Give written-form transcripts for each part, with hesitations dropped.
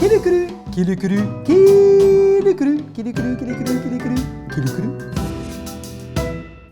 Qui le cru? Qui le cru? Qui le cru? Qui le cru? Qui le cru? Qui le cru? Qui le cru?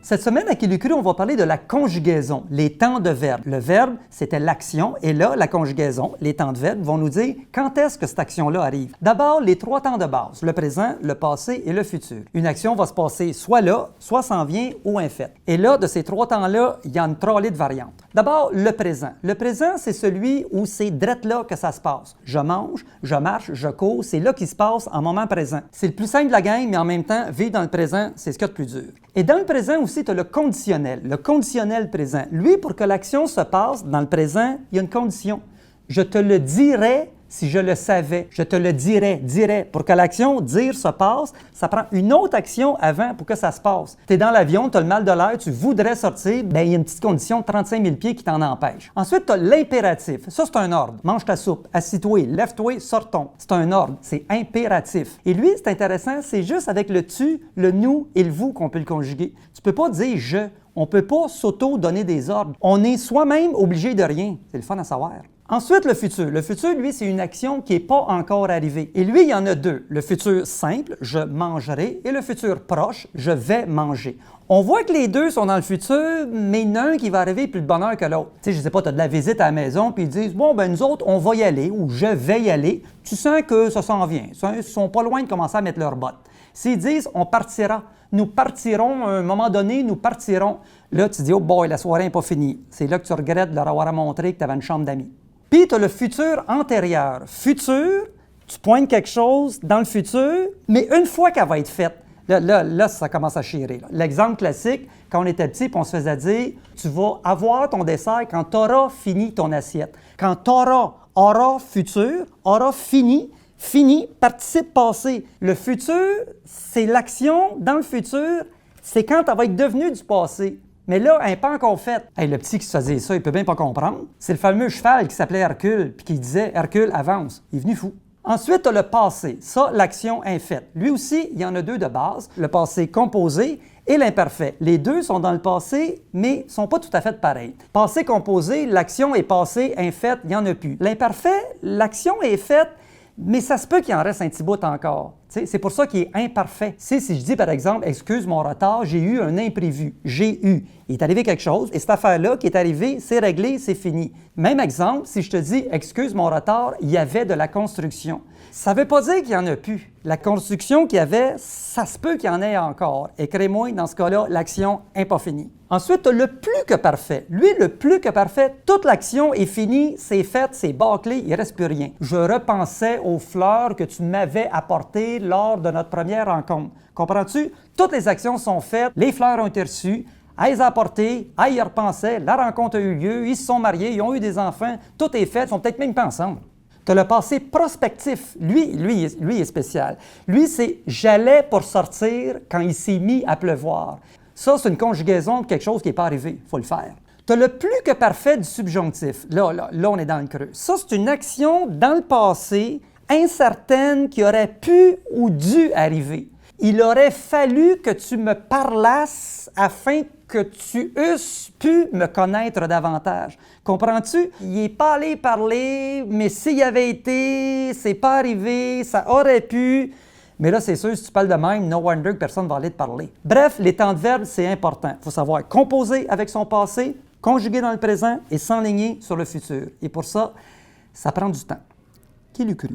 Cette semaine, à Qui le cru, on va parler de la conjugaison, les temps de verbe. Le verbe, c'était l'action, et là, la conjugaison, les temps de verbe, vont nous dire quand est-ce que cette action-là arrive. D'abord, les trois temps de base, le présent, le passé et le futur. Une action va se passer soit là, soit s'en vient ou un fait. Et là, de ces trois temps-là, il y a une trolley de variantes. D'abord, le présent. Le présent, c'est celui où c'est drette là que ça se passe. Je mange, je marche, je cours, c'est là qu'il se passe en moment présent. C'est le plus simple de la game, mais en même temps, vivre dans le présent, c'est ce qu'il y a de plus dur. Et dans le présent aussi, tu as le conditionnel présent. Lui, pour que l'action se passe dans le présent, il y a une condition. Je te le dirais si je le savais. Je te le dirais. Pour que l'action dire se passe, ça prend une autre action avant pour que ça se passe. Tu es dans l'avion, tu as le mal de l'air, tu voudrais sortir, bien, il y a une petite condition de 35 000 pieds qui t'en empêche. Ensuite, tu as l'impératif. Ça, c'est un ordre. Mange ta soupe, assis-toi, lève-toi, sortons. C'est un ordre, c'est impératif. Et lui, c'est intéressant, c'est juste avec le tu, le nous et le vous qu'on peut le conjuguer. Tu peux pas dire je. On peut pas s'auto-donner des ordres. On est soi-même obligé de rien. C'est le fun à savoir. Ensuite, le futur. Le futur, lui, c'est une action qui n'est pas encore arrivée. Et lui, il y en a deux. Le futur simple, je mangerai, et le futur proche, je vais manger. On voit que les deux sont dans le futur, mais il y en a un qui va arriver plus de bonheur que l'autre. Tu sais, je ne sais pas, tu as de la visite à la maison, puis ils disent, bon, ben nous autres, on va y aller, ou je vais y aller. Tu sens que ça s'en vient. Ils ne sont pas loin de commencer à mettre leurs bottes. S'ils disent, on partira, nous partirons, à un moment donné, nous partirons. Là, tu dis, oh boy, la soirée n'est pas finie. C'est là que tu regrettes de leur avoir montré que tu avais une chambre d'amis. Puis, tu as le futur antérieur. Futur, tu pointes quelque chose dans le futur, mais une fois qu'elle va être faite, là ça commence à chirer. L'exemple classique, quand on était petit, on se faisait dire, tu vas avoir ton dessert quand tu auras fini ton assiette. Quand tu aura futur, aura fini, participe passé. Le futur, c'est l'action dans le futur, c'est quand elle va être devenue du passé. Mais là, elle n'est pas encore faite. Hey, le petit qui se faisait ça, il peut bien pas comprendre. C'est le fameux cheval qui s'appelait Hercule, puis qui disait « Hercule, avance ». Il est venu fou. Ensuite, tu as le passé. Ça, l'action est faite. Lui aussi, il y en a deux de base, le passé composé et l'imparfait. Les deux sont dans le passé, mais ne sont pas tout à fait pareils. Passé composé, l'action est passée, infaite, il n'y en a plus. L'imparfait, l'action est faite, mais ça se peut qu'il en reste un petit bout encore. C'est pour ça qu'il est imparfait. Si je dis, par exemple, « Excuse mon retard, j'ai eu un imprévu. » J'ai eu. Il est arrivé quelque chose, et cette affaire-là qui est arrivée, c'est réglé, c'est fini. Même exemple, si je te dis « Excuse mon retard, il y avait de la construction. » Ça ne veut pas dire qu'il n'y en a plus. La construction qu'il y avait, ça se peut qu'il y en ait encore. Écris-moi, dans ce cas-là, l'action n'est pas finie. Ensuite, tu as le plus que parfait. Lui, le plus que parfait, toute l'action est finie, c'est fait, c'est bâclé, il ne reste plus rien. Je repensais aux fleurs que tu m'avais apportées lors de notre première rencontre. Comprends-tu? Toutes les actions sont faites, les fleurs ont été reçues, elle les a apportées, elle y repensait, la rencontre a eu lieu, ils se sont mariés, ils ont eu des enfants, tout est fait, ils sont peut-être même pas ensemble. Tu as le passé prospectif. Lui est spécial. Lui, c'est « j'allais pour sortir quand il s'est mis à pleuvoir ». Ça, c'est une conjugaison de quelque chose qui n'est pas arrivé. Il faut le faire. Tu as le plus que parfait du subjonctif. Là, on est dans le creux. Ça, c'est une action dans le passé, incertaine, qui aurait pu ou dû arriver. Il aurait fallu que tu me parlasses afin que tu eusses pu me connaître davantage. Comprends-tu? Il n'est pas allé parler, mais s'il y avait été, c'est pas arrivé, ça aurait pu. Mais là, c'est sûr, si tu parles de même, no wonder que personne ne va aller te parler. Bref, les temps de verbe, c'est important. Il faut savoir composer avec son passé, conjuguer dans le présent et s'enligner sur le futur. Et pour ça, ça prend du temps. Qui l'eût cru?